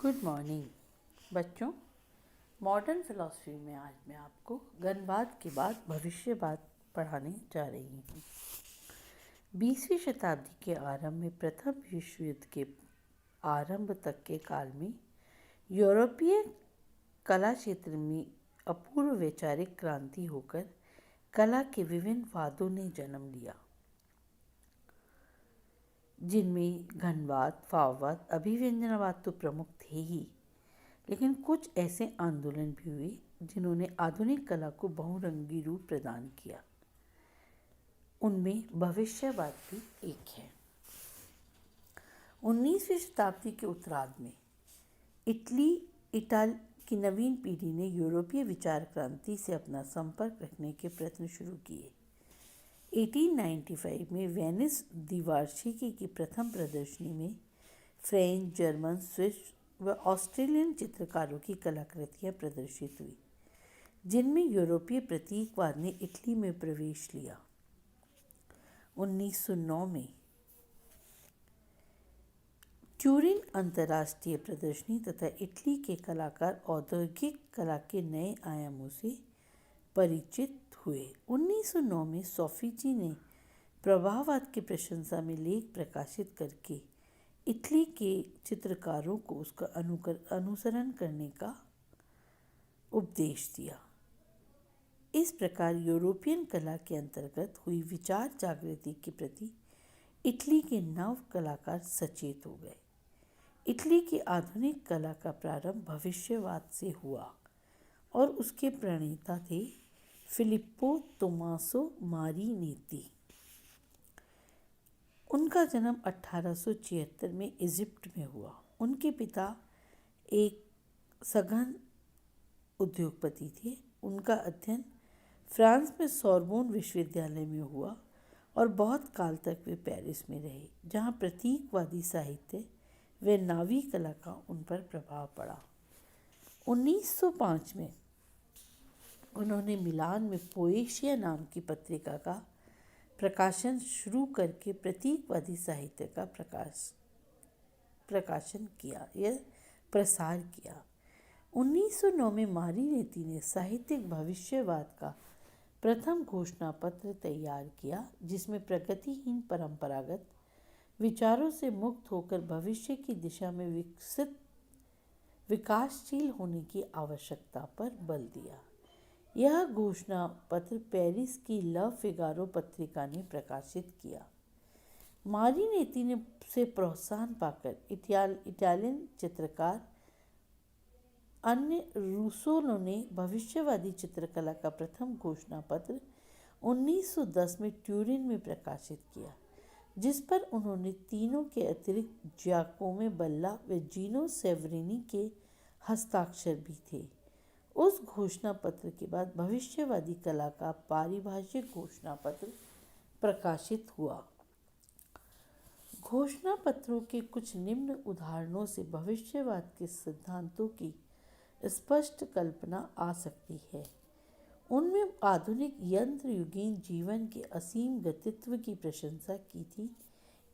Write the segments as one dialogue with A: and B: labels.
A: Good morning बच्चों। Modern philosophy में आज मैं आपको गणवाद के बाद भविष्यवाद पढ़ाने जा रही हूँ। 20वीं शताब्दी के आरंभ में प्रथम विश्व युद्ध के आरंभ तक के काल में यूरोपीय कला क्षेत्र में अपूर्व वैचारिक क्रांति होकर कला के विभिन्न वादों ने जन्म लिया, जिनमें घनवाद, भाववाद, अभिव्यंजनावाद तो प्रमुख थे ही, लेकिन कुछ ऐसे आंदोलन भी हुए जिन्होंने आधुनिक कला को बहुरंगी रूप प्रदान किया। उनमें भविष्यवाद भी एक है। 19वीं शताब्दी के उत्तरार्ध में इटाली की नवीन पीढ़ी ने यूरोपीय विचार क्रांति से अपना संपर्क रखने के प्रयत्न शुरू किए। 1895 में वेनिस द्विवार्षिकी की प्रथम प्रदर्शनी में फ्रेंच, जर्मन, स्विस व ऑस्ट्रेलियन चित्रकारों की कलाकृतियाँ प्रदर्शित हुई, जिनमें यूरोपीय प्रतीकवाद ने इटली में प्रवेश लिया। 1909 में ट्यूरिन अंतर्राष्ट्रीय प्रदर्शनी तथा इटली के कलाकार औद्योगिक कला के नए आयामों से परिचित हुए। 1909 में सोफिची ने प्रभाववाद की प्रशंसा में लेख प्रकाशित करके इटली के चित्रकारों को उसका अनुसरण करने का उपदेश दिया। इस प्रकार यूरोपियन कला के अंतर्गत हुई विचार जागृति के प्रति इटली के नव कलाकार सचेत हो गए। इटली की आधुनिक कला का प्रारंभ भविष्यवाद से हुआ और उसके प्रणेता थे फिलिप्पो तोमासो मारिनेती। उनका जन्म 1876 में इजिप्ट में हुआ। उनके पिता एक सघन उद्योगपति थे। उनका अध्ययन फ्रांस में सोरबोन विश्वविद्यालय में हुआ और बहुत काल तक वे पेरिस में रहे, जहाँ प्रतीकवादी साहित्य व नावी कला का उन पर प्रभाव पड़ा। 1905 में उन्होंने मिलान में पोएशिया नाम की पत्रिका का प्रकाशन शुरू करके प्रतीकवादी साहित्य का प्रकाशन किया या प्रसार किया। 1909 में मारिनेती ने साहित्यिक भविष्यवाद का प्रथम घोषणा पत्र तैयार किया, जिसमें प्रगतिहीन परंपरागत विचारों से मुक्त होकर भविष्य की दिशा में विकासशील होने की आवश्यकता पर बल दिया। यह घोषणा पत्र पेरिस की ला फिगारो पत्रिका ने प्रकाशित किया। मारिनेती ने से प्रोत्साहन पाकर इटालियन चित्रकार अन्य रूसोलो ने भविष्यवादी चित्रकला का प्रथम घोषणा पत्र 1910 में ट्यूरिन में प्रकाशित किया, जिस पर उन्होंने तीनों के अतिरिक्त जियाकोमे बल्ला व जीनो सेवरिनी के हस्ताक्षर भी थे। उस घोषणा पत्र के बाद भविष्यवादी कला का पारिभाषिक घोषणा पत्र प्रकाशित हुआ। घोषणा पत्रों के कुछ निम्न उदाहरणों से भविष्यवाद के सिद्धांतों की स्पष्ट कल्पना आ सकती है। उनमें आधुनिक यंत्र युगीन जीवन के असीम गतित्व की प्रशंसा की थी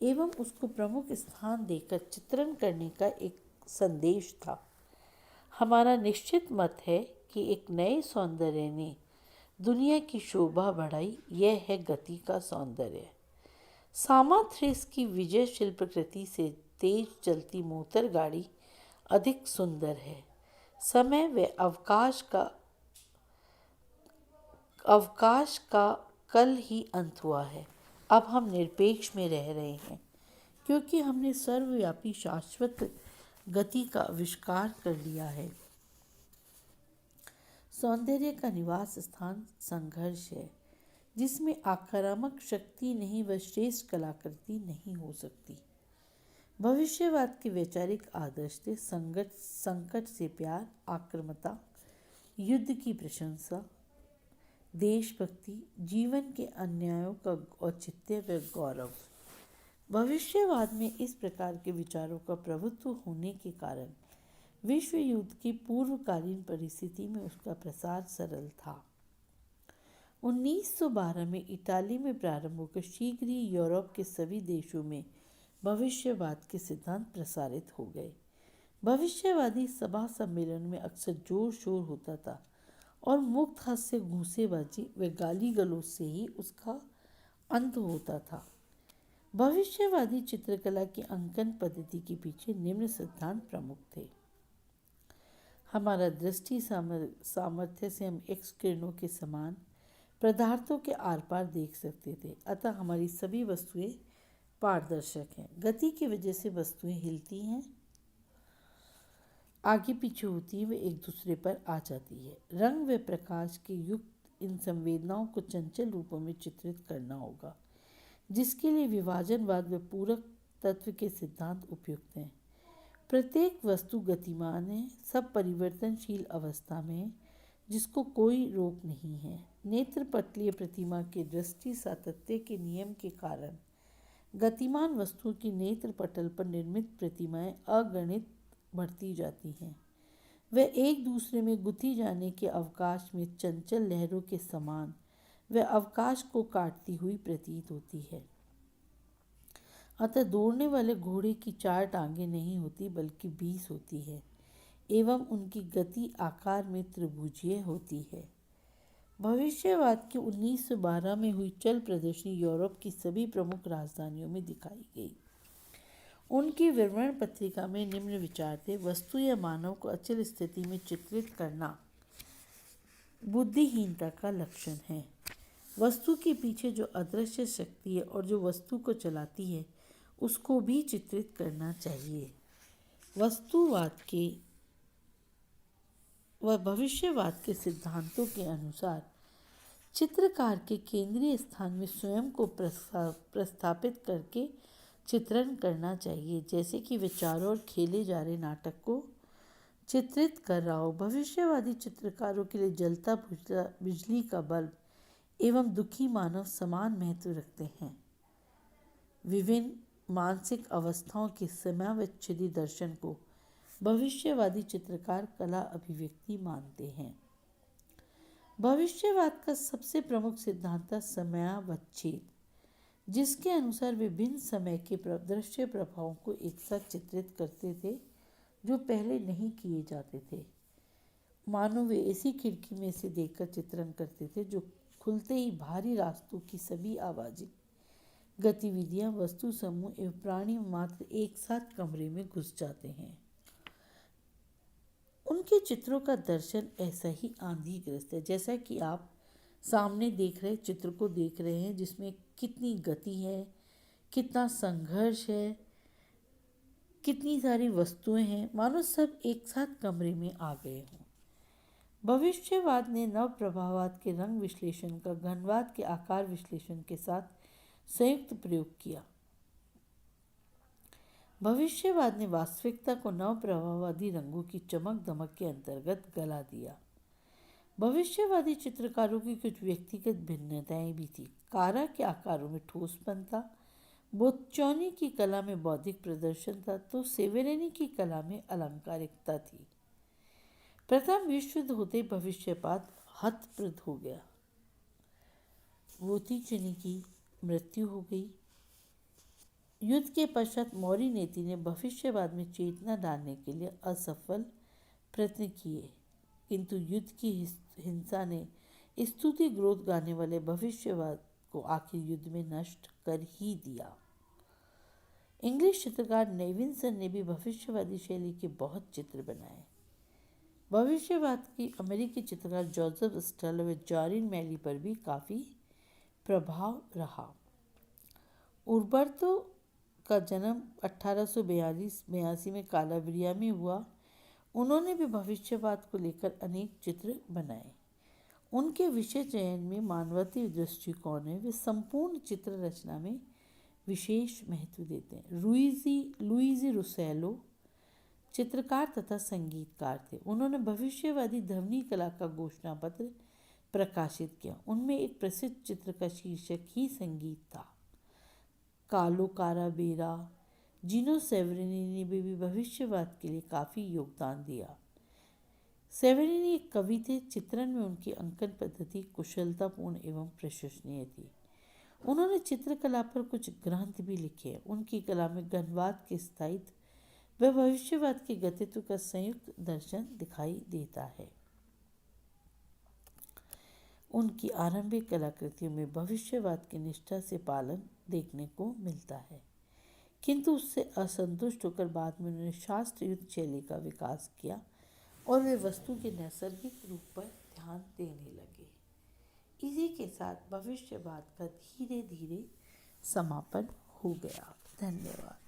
A: एवं उसको प्रमुख स्थान देकर चित्रण करने का एक संदेश था। हमारा निश्चित मत है कि एक नए सौंदर्य ने दुनिया की शोभा बढ़ाई, यह है गति का सौंदर्य। सामाथ्रेस की विजय शिल्पकृति से तेज चलती मोटर गाड़ी अधिक सुंदर है। समय व अवकाश का कल ही अंत हुआ है। अब हम निरपेक्ष में रह रहे हैं, क्योंकि हमने सर्वव्यापी शाश्वत गति का आविष्कार कर लिया है। सौंदर्य का निवास स्थान संघर्ष है, जिसमें आक्रामक शक्ति नहीं व श्रेष्ठ कलाकृति नहीं हो सकती। भविष्यवाद के वैचारिक आदर्श थे संकट से प्यार, आक्रामकता, युद्ध की प्रशंसा, देशभक्ति, जीवन के अन्यायों का औचित्य व गौरव। भविष्यवाद में इस प्रकार के विचारों का प्रभुत्व होने के कारण विश्व युद्ध की पूर्वकालीन परिस्थिति में उसका प्रसार सरल था। 1912 में इटाली में प्रारंभ होकर शीघ्र ही यूरोप के सभी देशों में भविष्यवाद के सिद्धांत प्रसारित हो गए। भविष्यवादी सभा सम्मेलन में अक्सर जोर शोर होता था और मुक्त हाथ से घूंसेबाजी व गाली गलौज से ही उसका अंत होता था। भविष्यवादी चित्रकला की अंकन पद्धति के पीछे निम्न सिद्धांत प्रमुख थे। हमारा दृष्टि सामर्थ्य से हम एक्स किरणों के समान पदार्थों के आर पार देख सकते थे, अतः हमारी सभी वस्तुएं पारदर्शक हैं। गति की वजह से वस्तुएं हिलती हैं, आगे पीछे होती है, वे एक दूसरे पर आ जाती है। रंग व प्रकाश के युक्त इन संवेदनाओं को चंचल रूपों में चित्रित करना होगा, जिसके लिए विभाजनवाद व पूरक तत्व के सिद्धांत उपयुक्त हैं। प्रत्येक वस्तु गतिमान है, सब परिवर्तनशील अवस्था में है, जिसको कोई रोक नहीं है। नेत्र पटलीय प्रतिमा के दृष्टि सातत्य के नियम के कारण गतिमान वस्तुओं की नेत्र पटल पर निर्मित प्रतिमाएं अगणित बढ़ती जाती हैं। वे एक दूसरे में गुथी जाने के अवकाश में चंचल लहरों के समान वे अवकाश को काटती हुई प्रतीत होती है। अतः दौड़ने वाले घोड़े की 4 टांगें नहीं होती बल्कि 20 होती है एवं उनकी गति आकार में त्रिभुजीय होती है। भविष्यवाद की 1912 में हुई चल प्रदर्शनी यूरोप की सभी प्रमुख राजधानियों में दिखाई गई। उनकी विवरण पत्रिका में निम्न विचार थे: वस्तु या मानव को अचल स्थिति में चित्रित करना बुद्धिहीनता का लक्षण है। वस्तु के पीछे जो अदृश्य शक्ति है और जो वस्तु को चलाती है, उसको भी चित्रित करना चाहिए। वस्तुवाद के व भविष्यवाद के सिद्धांतों के अनुसार चित्रकार के केंद्रीय स्थान में स्वयं को प्रस्थापित करके चित्रण करना चाहिए, जैसे कि विचारों और खेले जा रहे नाटक को चित्रित कर रहा हो। भविष्यवादी चित्रकारों के लिए जलता बिजली का बल्ब एवं दुखी मानव समान महत्व रखते हैं। विभिन्न मानसिक अवस्थाओं के समयावच्छेदी दर्शन को भविष्यवादी चित्रकार कला अभिव्यक्ति मानते हैं। भविष्यवाद का सबसे प्रमुख सिद्धांत था समयावच्छेद, जिसके अनुसार वे भिन्न समय के दृश्य प्रभावों को एक साथ चित्रित करते थे जो पहले नहीं किए जाते थे। मानो वे ऐसी खिड़की में से देखकर चित्रण करते थे जो खुलते ही भारी रास्तों की सभी आवाजें, गतिविधियां, वस्तु समूह एवं प्राणी मात्र एक साथ कमरे में घुस जाते हैं। उनके चित्रों का दर्शन ऐसा ही आंधीग्रस्त है, जैसा कि आप सामने देख रहे चित्र को देख रहे हैं, जिसमें कितनी गति है, कितना संघर्ष है, कितनी सारी वस्तुएं हैं, मानो सब एक साथ कमरे में आ गए हों। भविष्यवाद ने नव प्रभाववाद के रंग विश्लेषण का घनवाद के आकार विश्लेषण के साथ संयुक्त प्रयोग किया। भविष्यवाद ने वास्तविकता को नव प्रभाववादी रंगों की चमक दमक के अंतर्गत गला दिया। भविष्यवादी चित्रकारों की कुछ व्यक्तिगत भिन्नताएं भी थी। कारा के आकारों में ठोसपन था, बोच्चोनी की कला में बौद्धिक प्रदर्शन था, तो सेवेरेनी की कला में अलंकारिकता थी। प्रथम विश्व युद्ध होते भविष्यवाद हतप्रद हो गया। बोत्तिचेनी की मृत्यु हो गई। युद्ध के पश्चात मौर्य नीति ने भविष्यवाद में चेतना डालने के लिए असफल प्रयत्न किए, किंतु युद्ध की हिंसा ने स्तुति ग्रोथ गाने वाले भविष्यवाद को आखिर युद्ध में नष्ट कर ही दिया। इंग्लिश चित्रकार नेविन्सन ने भी भविष्यवादी शैली के बहुत चित्र बनाए। भविष्यवाद की अमेरिकी चित्रकार जोसेफ स्टल व जॉरिन मैली पर भी काफ़ी प्रभाव रहा। उर्बर्तो का जन्म 1882 में कालाब्रिया में हुआ। उन्होंने भी भविष्यवाद को लेकर अनेक चित्र बनाए। उनके विषय चयन में मानवतीय दृष्टिकोण है, वे संपूर्ण चित्र रचना में विशेष महत्व देते हैं। लुइजी रुसेलो चित्रकार तथा संगीतकार थे। उन्होंने भविष्यवादी ध्वनि कला का घोषणा पत्र प्रकाशित किया। उनमें एक प्रसिद्ध चित्र का शीर्षक ही संगीत था। कालो काराबेरा, जीनो सेवरिनी ने भी भविष्यवाद के लिए काफ़ी योगदान दिया। सेवरिनी एक कवि थे। चित्रण में उनकी अंकन पद्धति कुशलतापूर्ण एवं प्रशंसनीय थी। उन्होंने चित्रकला पर कुछ ग्रंथ भी लिखे। उनकी कला में घनवाद के स्थायित्व, वह भविष्यवाद के गतित्व का संयुक्त दर्शन दिखाई देता है। उनकी आरंभिक कलाकृतियों में भविष्यवाद की निष्ठा से पालन देखने को मिलता है, किंतु उससे असंतुष्ट होकर बाद में उन्होंने शास्त्र युद्ध शैली का विकास किया और वे वस्तु के नैसर्गिक रूप पर ध्यान देने लगे। इसी के साथ भविष्यवाद का धीरे धीरे समापन हो गया। धन्यवाद।